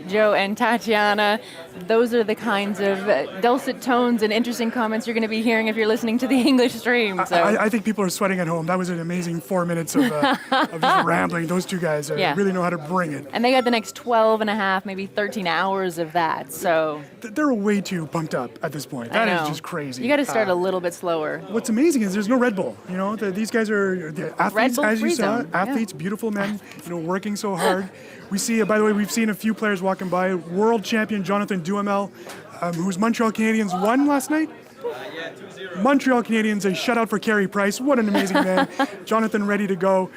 Joe and Tatiana, those are the kinds of dulcet tones and interesting comments you're going to be hearing if you're listening to the English stream. So. I think people are sweating at home. That was an amazing 4 minutes of just rambling. Those two guys really know how to bring it. And they got the next 12 and a half, maybe 13 hours of that. So they're way too pumped up at this point. That is just crazy. You got to start a little bit slower. What's amazing is there's no Red Bull. You know, these guys are athletes, as you saw. Athletes, beautiful men. Working so hard. We see, by the way, we've seen a few players walking by. World champion Jonathan Duhamel, whose Montreal Canadiens won last night. Yeah, 2-0. Montreal Canadiens, a shutout for Carey Price. What an amazing man. Jonathan ready to go.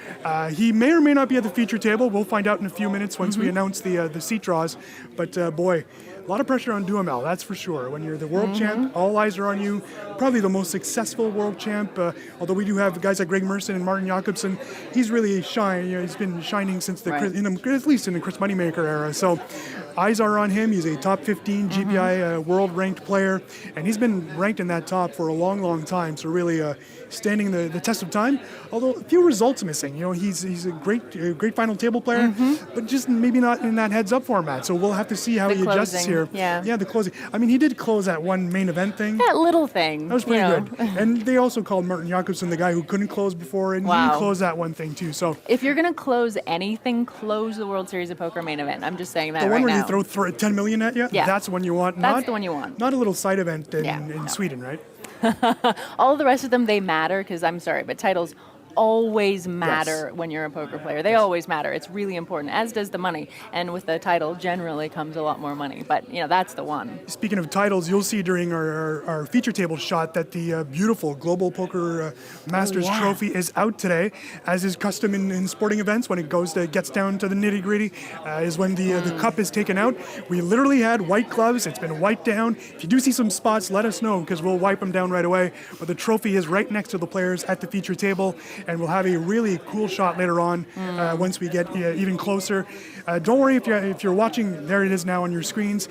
He may or may not be at the feature table. We'll find out in a few minutes once we announce the seat draws. But boy, a lot of pressure on Duhamel, that's for sure. When you're the world champ, all eyes are on you. Probably the most successful world champ. Although we do have guys like Greg Merson and Martin Jakobsen, he's really shining. He's been shining since at least in the Chris Moneymaker era. So eyes are on him. He's a top 15 GPI world ranked player, and he's been ranked in that top for a long, long time. So really standing the test of time. Although a few results missing. He's a great final table player, but just maybe not in that heads up format. So we'll have to see how he adjusts here. Yeah, the closing. I mean, he did close that one main event thing. That little thing. That was pretty good. And they also called Martin Jakobsen the guy who couldn't close before, and he closed that one thing too. So if you're going to close anything, close the World Series of Poker main event. I'm just saying that the one where now. you throw 10 million at you, that's the one you want. That's the one you want. Not a little side event in Sweden, right? All of the rest of them, they matter because I'm sorry, but titles always matter when you're a poker player. They always matter. It's really important, as does the money. And with the title, generally comes a lot more money. But, that's the one. Speaking of titles, you'll see during our feature table shot that the beautiful Global Poker Masters trophy is out today, as is custom in sporting events. When it gets down to the nitty-gritty, is when the cup is taken out. We literally had white gloves. It's been wiped down. If you do see some spots, let us know, because we'll wipe them down right away. But the trophy is right next to the players at the feature table, and we'll have a really cool shot later on once we get even closer. Don't worry if you're watching. There it is now on your screens.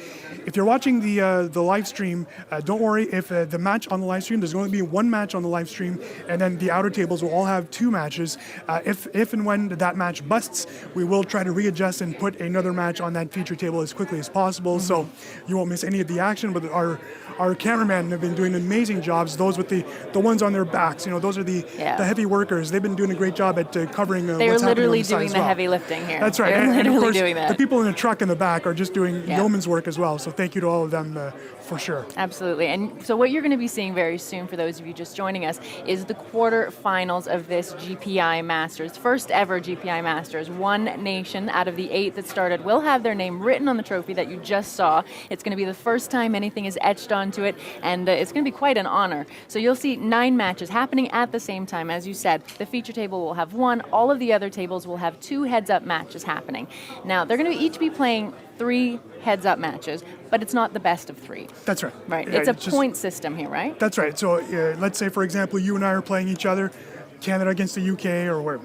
If you're watching the live stream, don't worry if the match on the live stream. There's going to be one match on the live stream, and then the outer tables will all have two matches. If and when that match busts, we will try to readjust and put another match on that feature table as quickly as possible, so you won't miss any of the action. But our cameramen have been doing amazing jobs. Those with the ones on their backs, those are the heavy workers. They've been doing a great job at covering what's happening on the side as well. They're literally doing the heavy lifting here. That's right. And of course, doing that. The people in the truck in the back are just doing yeoman's work as well. So thank you to all of them for sure. Absolutely. And so what you're going to be seeing very soon, for those of you just joining us, is the quarterfinals of this GPI Masters. First ever GPI Masters. One nation out of the 8 that started will have their name written on the trophy that you just saw. It's going to be the first time anything is etched onto it, and it's going to be quite an honor. So you'll see 9 matches happening at the same time. As you said, the feature table will have 1. All of the other tables will have 2 heads-up matches happening. Now, they're going to each be playing 3 heads-up matches, but it's not the best of 3. That's right. Right. It's a point system here, right? That's right. So let's say, for example, you and I are playing each other, Canada against the UK, or where?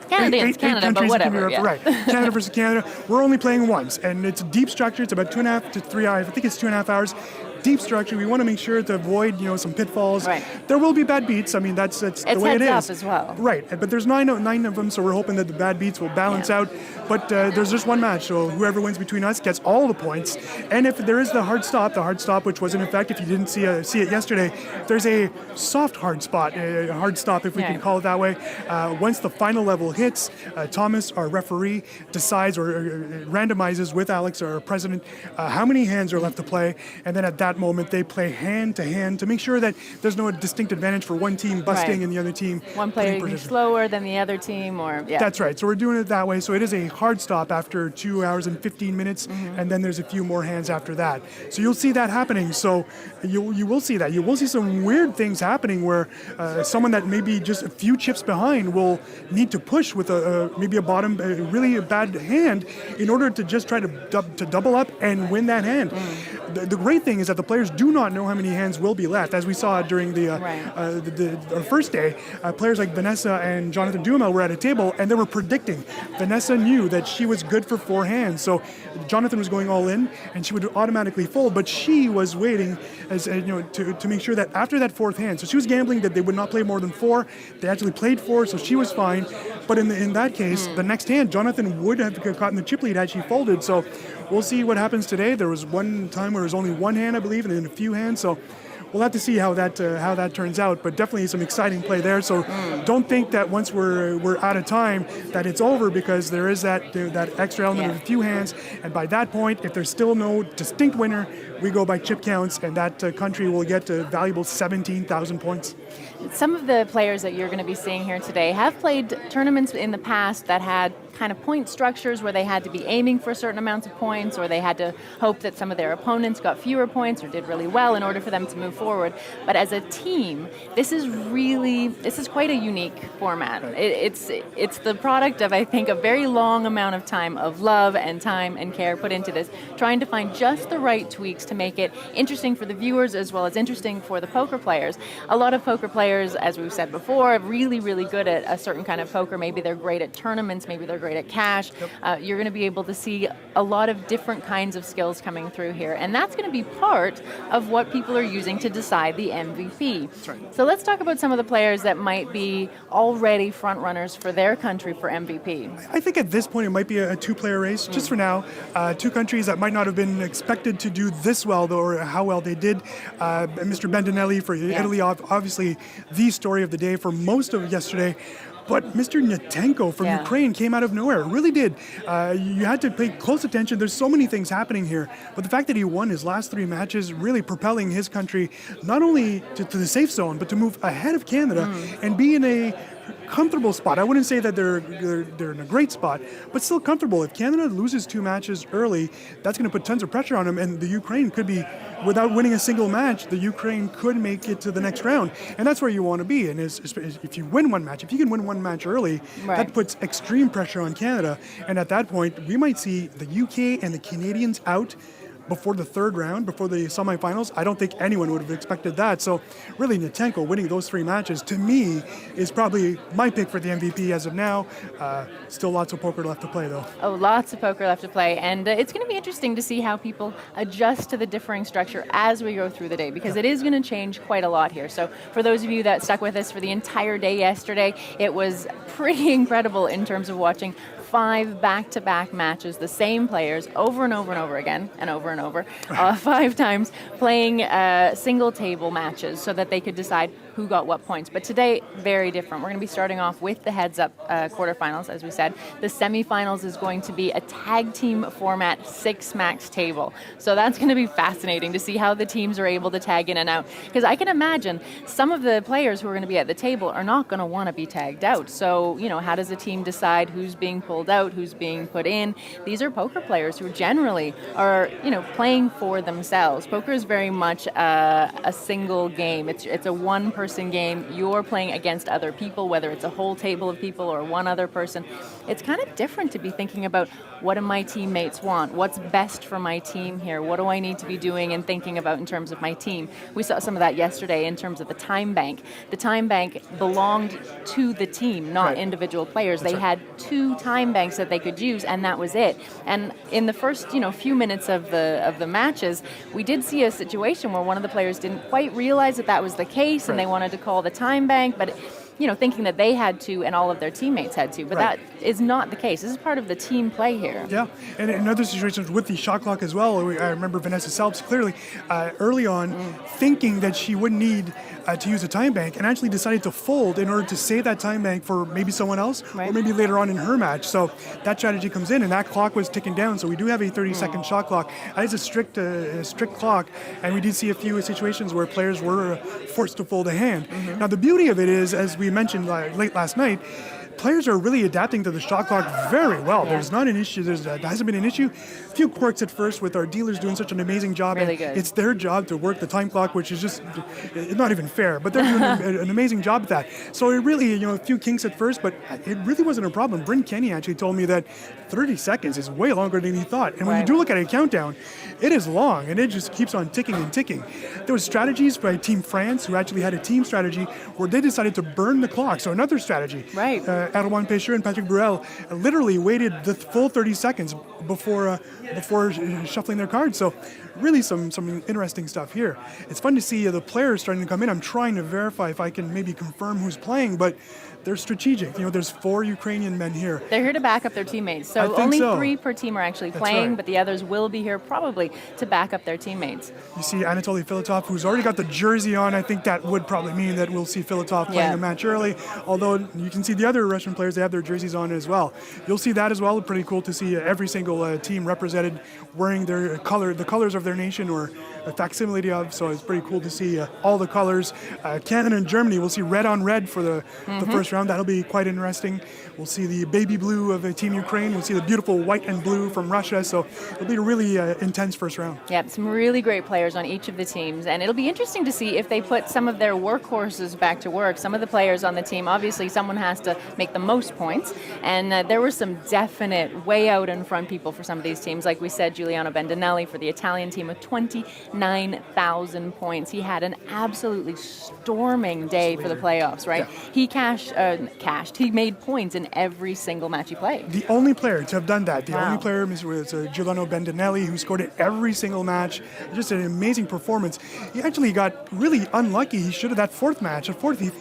Canada against Canada, but whatever. Right. Canada versus Canada. We're only playing once, and it's a deep structure. It's about 2.5 to 3 hours. I think it's 2.5 hours. Deep structure. We want to make sure to avoid, some pitfalls. Right. There will be bad beats. I mean, that's the way it is. It's heads up as well. Right. But there's nine of them, so we're hoping that the bad beats will balance out. But there's just one match, so whoever wins between us gets all the points. And if there is the hard stop, which was in effect, if you didn't see it yesterday, there's a soft hard spot, a hard stop, if we can call it that way. Once the final level hits, Thomas, our referee, decides or randomizes with Alex, our president, how many hands are left to play, and then at that moment they play hand to hand to make sure that there's no distinct advantage for one team busting and the other team. One player being slower than the other team, or That's right. So we're doing it that way. So it is a hard stop after 2 hours and 15 minutes, and then there's a few more hands after that. So you'll see that happening. So you will see that. You will see some weird things happening where someone that may be just a few chips behind will need to push with maybe a bottom, really bad hand in order to just try to double up and win that hand. The great thing is that the players do not know how many hands will be left. As we saw during our first day, players like Vanessa and Jonathan Duhamel were at a table and they were predicting. Vanessa knew that she was good for 4 hands, so Jonathan was going all in and she would automatically fold, but she was waiting to make sure that after that 4th hand, so she was gambling that they would not play more than 4. They actually played 4, so she was fine. But in that case, the next hand, Jonathan would have gotten the chip lead had she folded. So we'll see what happens today. There was one time where it was only one hand, I believe, and then a few hands. So we'll have to see how that turns out. But definitely some exciting play there. So don't think that once we're out of time that it's over, because there is that extra element of a few hands. And by that point, if there's still no distinct winner, we go by chip counts, and that country will get a valuable 17,000 points. Some of the players that you're going to be seeing here today have played tournaments in the past that had kind of point structures where they had to be aiming for certain amounts of points, or they had to hope that some of their opponents got fewer points or did really well in order for them to move forward. But as a team, this is quite a unique format. It's the product of, I think, a very long amount of time of love and time and care put into this, trying to find just the right tweaks to make it interesting for the viewers as well as interesting for the poker players. A lot of poker players, as we've said before, are really, really good at a certain kind of poker. Maybe they're great at tournaments, maybe they're great at cash. You're going to be able to see a lot of different kinds of skills coming through here, and that's going to be part of what people are using to decide the MVP. That's right. So let's talk about some of the players that might be already front runners for their country for MVP. I think at this point it might be a two-player race, just for now. Two countries that might not have been expected to do this well, though, or how well they did. Mr. Bendinelli for Italy, obviously the story of the day for most of yesterday. But Mr. Netenko from Ukraine came out of nowhere. It really did. You had to pay close attention. There's so many things happening here. But the fact that he won his last three matches, really propelling his country not only to the safe zone, but to move ahead of Canada and be in a comfortable spot. I wouldn't say that they're in a great spot, but still comfortable. If Canada loses two matches early, that's going to put tons of pressure on them, and the Ukraine could be, without winning a single match, the Ukraine could make it to the next round, and that's where you want to be. And if you win one match, if you can win one match early, that puts extreme pressure on Canada, and at that point, we might see the UK and the Canadians out before the third round, before the semifinals. I don't think anyone would have expected that. So really, Netenko winning those three matches, to me, is probably my pick for the MVP as of now. Still lots of poker left to play, though. Oh, lots of poker left to play. And it's going to be interesting to see how people adjust to the differing structure as we go through the day, because it is going to change quite a lot here. So for those of you that stuck with us for the entire day yesterday, it was pretty incredible in terms of watching 5 back-to-back matches, the same players over and over and over again, and over 5 times, playing single table matches so that they could decide who got what points. But today, very different. We're going to be starting off with the heads-up quarterfinals, as we said. The semifinals is going to be a tag team format 6-max table. So that's going to be fascinating to see how the teams are able to tag in and out. Because I can imagine some of the players who are going to be at the table are not going to want to be tagged out. So, how does a team decide who's being pulled out, who's being put in? These are poker players who generally are, playing for themselves. Poker is very much a single game. It's a one-person game. You're playing against other people, whether it's a whole table of people or one other person. It's kind of different to be thinking about, what do my teammates want? What's best for my team here? What do I need to be doing and thinking about in terms of my team? We saw some of that yesterday in terms of the time bank. The time bank belonged to the team, not individual players. They had 2 time banks that they could use, and that was it. And in the first, few minutes of the matches, we did see a situation where one of the players didn't quite realize that was the case, and they wanted to call the time bank, but thinking that they had to and all of their teammates had to, but that is not the case. This is part of the team play here. Yeah, and in other situations with the shot clock as well, I remember Vanessa Selps clearly early on thinking that she wouldn't need to use a time bank, and actually decided to fold in order to save that time bank for maybe someone else, or maybe later on in her match. So that strategy comes in, and that clock was ticking down, so we do have a 30-second shot clock. That is a strict clock, and we did see a few situations where players were forced to fold a hand. Now, the beauty of it is, as we mentioned late last night, players are really adapting to the shot clock very well. There's not an issue. There hasn't been an issue. A few quirks at first with our dealers doing such an amazing job. Really good. It's their job to work the time clock, which is just not even fair. But they're doing an amazing job at that. So it really, a few kinks at first, but it really wasn't a problem. Bryn Kenny actually told me that 30 seconds is way longer than he thought. And when you do look at a countdown, it is long, and it just keeps on ticking and ticking. There was strategies by Team France, who actually had a team strategy where they decided to burn the clock. So another strategy. Right. Erwan Pêcheur and Patrick Bruel literally waited the full 30 seconds before before shuffling their cards. So really some interesting stuff here. It's fun to see the players starting to come in. I'm trying to verify if I can maybe confirm who's playing, but they're strategic. There's 4 Ukrainian men here. They're here to back up their teammates. So only 3 per team are actually playing, but the others will be here probably to back up their teammates. You see Anatoly Filatov, who's already got the jersey on. I think that would probably mean that we'll see Filatov playing a match early. Although you can see the other Russian players, they have their jerseys on as well. You'll see that as well. Pretty cool to see every single team represented wearing their the colors of their nation or a facsimile of. So it's pretty cool to see all the colors. Canada and Germany, we'll see red on red for the first round. That'll be quite interesting. We'll see the baby blue of Team Ukraine. We'll see the beautiful white and blue from Russia. So it'll be a really intense first round. Yeah, some really great players on each of the teams. And it'll be interesting to see if they put some of their workhorses back to work. Some of the players on the team, obviously someone has to make the most points. And there were some definite way out in front people for some of these teams. Like we said, Giuliano Bendinelli for the Italian team with 29,000 points. He had an absolutely storming day for the playoffs, right? Yeah. He made points in every single match he played. The only player to have done that, the only player was Giuliano Bendinelli, who scored in every single match. Just an amazing performance. He actually got really unlucky. He should have, that fourth match,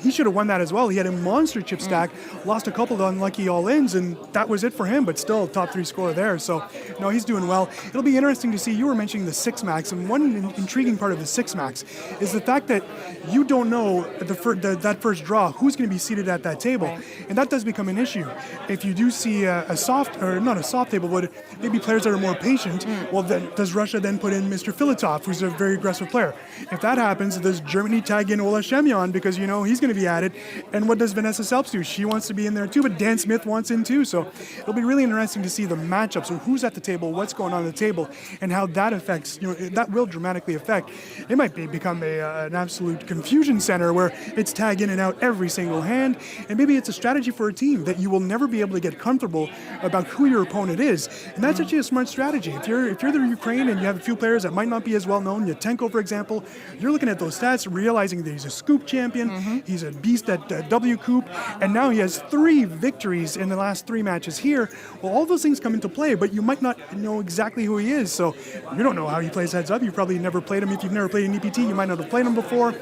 he should have won that as well. He had a monster chip stack, lost a couple of unlucky all-ins, and that was it for him, but still top 3 score there. So, no, he's doing well. It'll be interesting to see, you were mentioning the 6 max, and one intriguing part of the 6 max is the fact that you don't know that first draw who's going to be seated at that table. Right. And that does become an issue. If you do see not a soft table, but maybe players that are more patient, well, then does Russia then put in Mr. Filatov, who's a very aggressive player? If that happens, does Germany tag in Ola Shemyon because he's going to be at it? And what does Vanessa Selps do? She wants to be in there too, but Dan Smith wants in too. So it'll be really interesting to see the matchups of who's at the table, what's going on at the table, and how that affects, that will dramatically affect. It might become an absolute confusion center where it's tag in and out every single hand, and maybe it's a strategy for a team that you will never be able to get comfortable about who your opponent is. And that's actually a smart strategy. If you're the Ukraine and you have a few players that might not be as well known, Yatenko, for example, you're looking at those stats, realizing that he's a scoop champion, he's a beast at W Coop, and now he has 3 victories in the last 3 matches here. Well, all those things come into play, but you might not know exactly who he is. So you don't know how he plays heads up. You've probably never played him. If you've never played an EPT, you might not have played him before.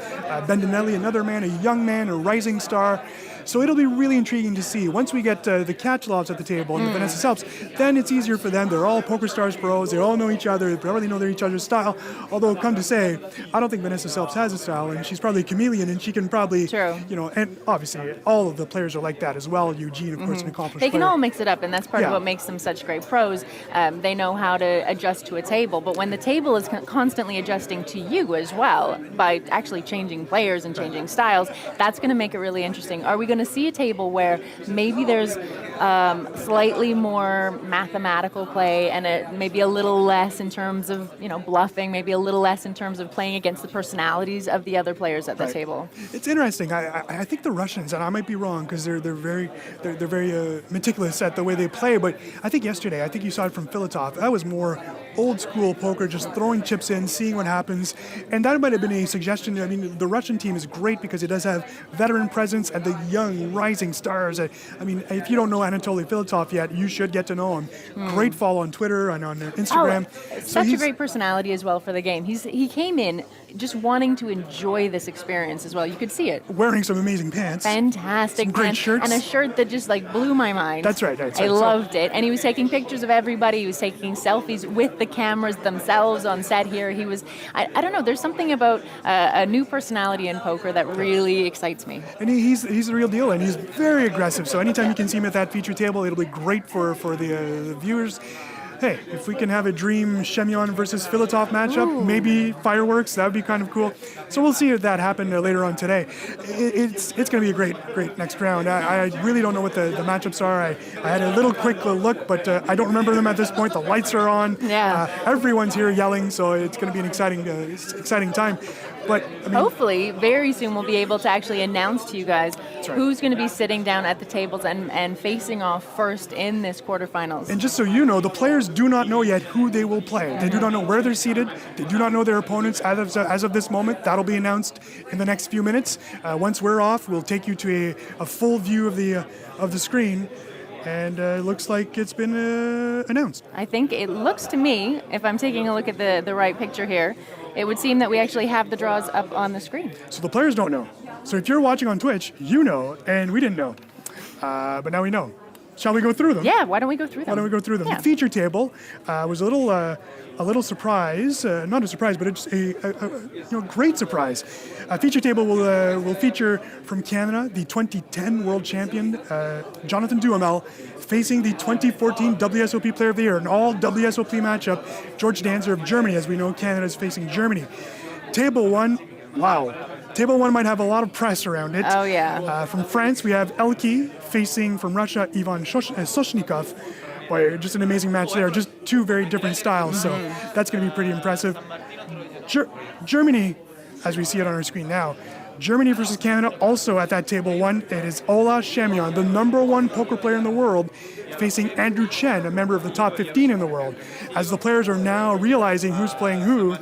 Bendinelli, another man, a young man, a rising star. So it'll be really intriguing to see. Once we get the Kachelovs at the table and the Vanessa Selps, then it's easier for them. They're all Poker Stars pros. They all know each other. They probably know each other's style. Although, come to say, I don't think Vanessa Selps has a style, and she's probably a chameleon, and she can probably, and obviously all of the players are like that as well. Eugene, of course, an accomplished They can player. all mix it up, and that's part of what makes them such great pros. They know how to adjust to a table, but when the table is constantly adjusting to you as well, by actually changing players and changing styles, that's going to make it really interesting. Are we going to see a table where maybe there's slightly more mathematical play and maybe a little less in terms of bluffing, maybe a little less in terms of playing against the personalities of the other players at the table? It's interesting. I think the Russians, and I might be wrong because they're very meticulous at the way they play, but I think yesterday, you saw it from Filatov, that was more old school poker, just throwing chips in, seeing what happens, and that might have been a suggestion. I mean, the Russian team is great because it does have veteran presence and the young rising stars. I mean, if you don't know Anatoly Filatov yet, you should get to know him. Great follow on Twitter and on Instagram. Such a great personality as well for the game. He came in just wanting to enjoy this experience as well. You could see it. Wearing some amazing pants. Fantastic some great pants. shirts. And a shirt that just blew my mind. That's right. I loved it. And he was taking pictures of everybody. He was taking selfies with the cameras themselves on set here. He was, I don't know, there's something about a new personality in poker that really excites me. And he's the real deal, and he's very aggressive. So anytime you can see him at that feature table, it'll be great for the viewers. Hey, if we can have a dream Shemyon versus Filatov matchup, maybe fireworks, that would be kind of cool. So we'll see if that happened later on today. It's going to be a great next round. I really don't know what the matchups are. I had a little quick look, but I don't remember them at this point. The lights are on. Yeah. Everyone's here yelling, so it's going to be an exciting time. But I mean, hopefully, very soon we'll be able to actually announce to you guys who's going to be sitting down at the tables and facing off first in this quarterfinals. And just so you know, the players do not know yet who they will play. They do not know where they're seated. They do not know their opponents as of this moment. That'll be announced in the next few minutes. Once we're off, we'll take you to a full view of the screen. and it looks like it's been announced. I think it looks to me, if I'm taking a look at the right picture here, it would seem that we actually have the draws up on the screen. So the players don't know. So if you're watching on Twitch, you know, and we didn't know. But now we know. Shall we go through them? Yeah, why don't we go through them? Why don't we go through them? Yeah. The feature table was a little surprise, not a surprise, but it's a great surprise. Feature table will feature from Canada the 2010 world champion Jonathan Duhamel facing the 2014 WSOP Player of the Year, an all WSOP matchup. George Danzer of Germany, as we know, Canada is facing Germany. Table 1, wow. Table 1 might have a lot of press around it. Oh, yeah. From France, we have Elki facing, from Russia, Ivan Soshnikov. Boy, just an amazing match there. Just two very different styles, so that's going to be pretty impressive. Germany, as we see it on our screen now, Germany versus Canada, also at that table 1. It is Ola Shamion, the #1 poker player in the world, facing Andrew Chen, a member of the top 15 in the world. As the players are now realizing who's playing who,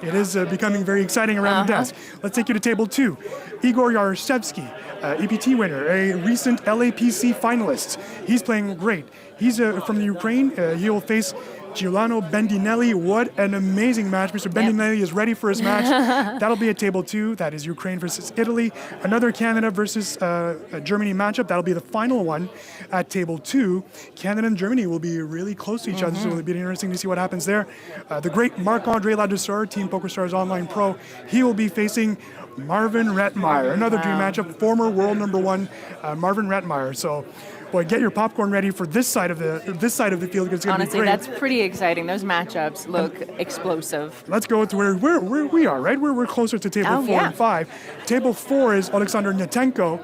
it is becoming very exciting around the desk. Let's take you to table 2. Igor Yaroshevsky, EPT winner, a recent LAPC finalist. He's playing great. He's from the Ukraine. He will face Giuliano Bendinelli. What an amazing match. Mr. Bendinelli is ready for his match. That'll be at table 2. That is Ukraine versus Italy. Another Canada versus Germany matchup. That'll be the final one at table 2. Canada and Germany will be really close to each other, so it'll be interesting to see what happens there. The great Marc-Andre Ladouceur, Team PokerStars Online Pro, he will be facing Marvin Rettmeyer. Another dream matchup, former world #1 Marvin Rettmeyer. So, boy, get your popcorn ready for this side of the field. It's going to be Honestly, great. that's pretty exciting. Those matchups look explosive. Let's go to where we are, right? We're closer to table 4 and 5. Table 4 is Alexander Netenko,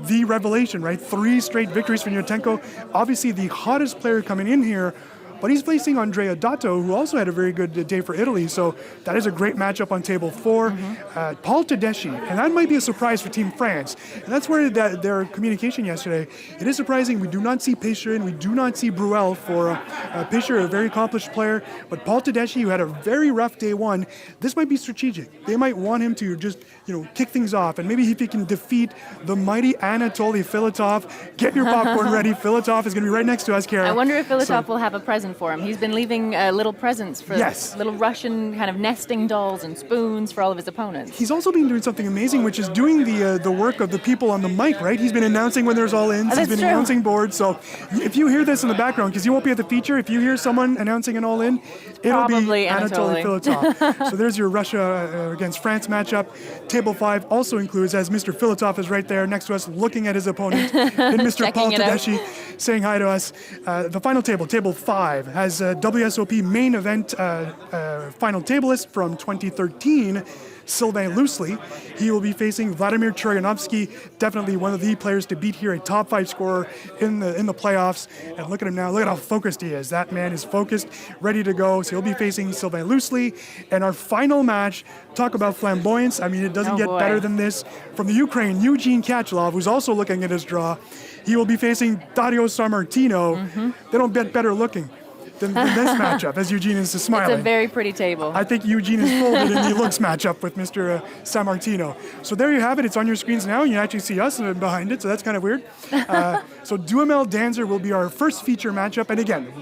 the revelation, right? 3 straight victories for Netenko. Obviously, the hottest player coming in here. But he's facing Andrea Dato, who also had a very good day for Italy. So that is a great matchup on table 4. Paul Tedeschi, and that might be a surprise for Team France. And that's where their communication yesterday. It is surprising. We do not see Peycher, we do not see Bruel for Peycher, a very accomplished player. But Paul Tedeschi, who had a very rough day 1, this might be strategic. They might want him to just kick things off. And maybe if he can defeat the mighty Anatoly Filatov, get your popcorn ready. Filatov is going to be right next to us, Kara. I wonder if Filatov will have a present for him. He's been leaving little presents for little Russian kind of nesting dolls and spoons for all of his opponents. He's also been doing something amazing, which is doing the work of the people on the mic, right? He's been announcing when there's all-ins. He's been announcing boards. So if you hear this in the background, because you won't be at the feature, if you hear someone announcing an all-in, it'll Probably be Anatoly Filatov. So there's your Russia against France matchup. Table 5 also includes, as Mr. Filatov is right there next to us, looking at his opponent, and Mr. Paul Tedeschi saying hi to us. The final table, table 5, has a WSOP main event final tableist from 2013, Sylvain Loosely. He will be facing Vladimir Troyanovsky, definitely one of the players to beat here, a top 5 scorer in the playoffs. And look at him now, look at how focused he is. That man is focused, ready to go. So he'll be facing Sylvain Loosely. And our final match, talk about flamboyance. I mean, it doesn't get better than this. From the Ukraine, Eugene Kachlov, who's also looking at his draw. He will be facing Dario Sammartino. They don't get better looking than this matchup, as Eugene is smiling. It's a very pretty table. I think Eugene is folded in the looks matchup with Mr. Sammartino. So there you have it. It's on your screens now. You actually see us behind it, so that's kind of weird. So Duhamel Danzer will be our first feature matchup. And again,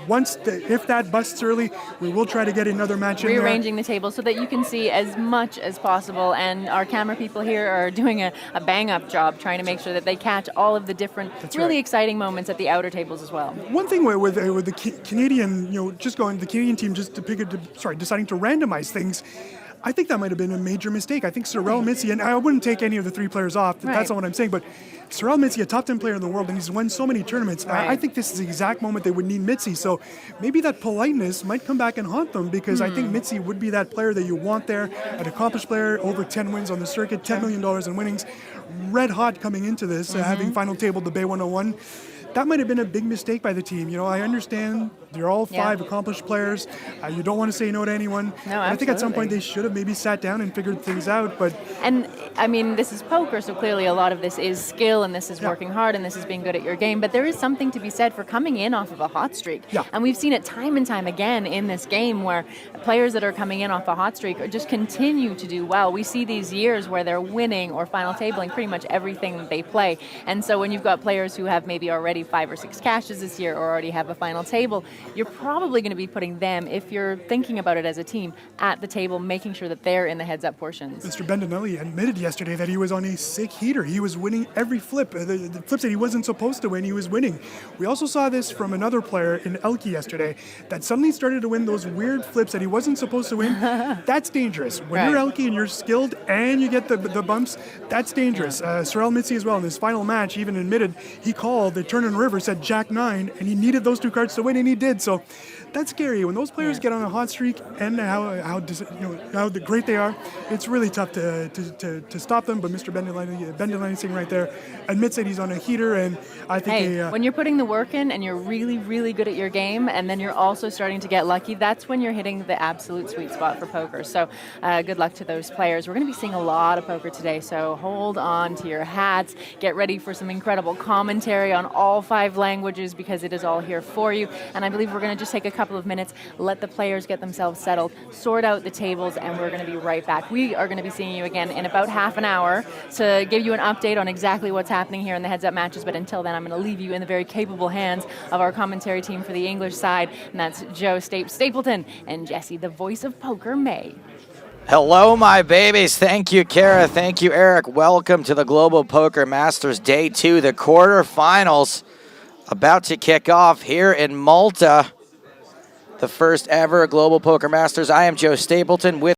if that busts early, we will try to get another match in there. Rearranging the table so that you can see as much as possible. And our camera people here are doing a bang-up job trying to make sure that they catch all of the different really exciting moments at the outer tables as well. One thing with the Canadian, the Canadian team just deciding to randomize things, I think that might have been a major mistake. I think Cyril Mitzi, and I wouldn't take any of the 3 players off, that's not what I'm saying, but Cyril Mitzi, a top 10 player in the world, and he's won so many tournaments. I think this is the exact moment they would need Mitzi, so maybe that politeness might come back and haunt them, because I think Mitzi would be that player that you want there, an accomplished player, over 10 wins on the circuit, $10 million in winnings, red hot coming into this, having final tabled the Bay 101. That might have been a big mistake by the team. I understand They're all 5 accomplished players. You don't want to say no to anyone. No, I think at some point absolutely. they should have maybe sat down and figured things out. But And I mean, this is poker, so clearly a lot of this is skill, and this is working hard, and this is being good at your game. But there is something to be said for coming in off of a hot streak. Yeah. And we've seen it time and time again in this game where players that are coming in off a hot streak just continue to do well. We see these years where they're winning or final tabling pretty much everything that they play. And so when you've got players who have maybe already 5 or 6 cashes this year or already have a final table, you're probably going to be putting them, if you're thinking about it as a team, at the table, making sure that they're in the heads-up portions. Mr. Bendinelli admitted yesterday that he was on a sick heater. He was winning every flip. The flips that he wasn't supposed to win, he was winning. We also saw this from another player in Elke yesterday that suddenly started to win those weird flips that he wasn't supposed to win. That's dangerous. When you're Elke and you're skilled and you get the bumps, that's dangerous. Sorel Mitzi as well in his final match even admitted he called the turn in river, said Jack 9, and he needed those 2 cards to win, and he did. So that's scary. When those players get on a hot streak and how great they are, it's really tough to stop them. But Mr. Bendinelli sitting right there admits that he's on a heater, and I think when you're putting the work in and you're really, really good at your game, and then you're also starting to get lucky, that's when you're hitting the absolute sweet spot for poker. So good luck to those players. We're going to be seeing a lot of poker today, so hold on to your hats. Get ready for some incredible commentary on all 5 languages because it is all here for you. And I believe we're going to just take a couple of minutes, let the players get themselves settled, sort out the tables, and we're going to be right back. We are going to be seeing you again in about half an hour to give you an update on exactly what's happening here in the heads-up matches. But until then, I'm going to leave you in the very capable hands of our commentary team for the English side, and that's Joe Stapleton and Jesse, the voice of poker, May. Hello, my babies. Thank you, Kara. Thank you, Eric. Welcome to the Global Poker Masters Day 2, the quarterfinals about to kick off here in Malta. The first ever Global Poker Masters. I am Joe Stapleton with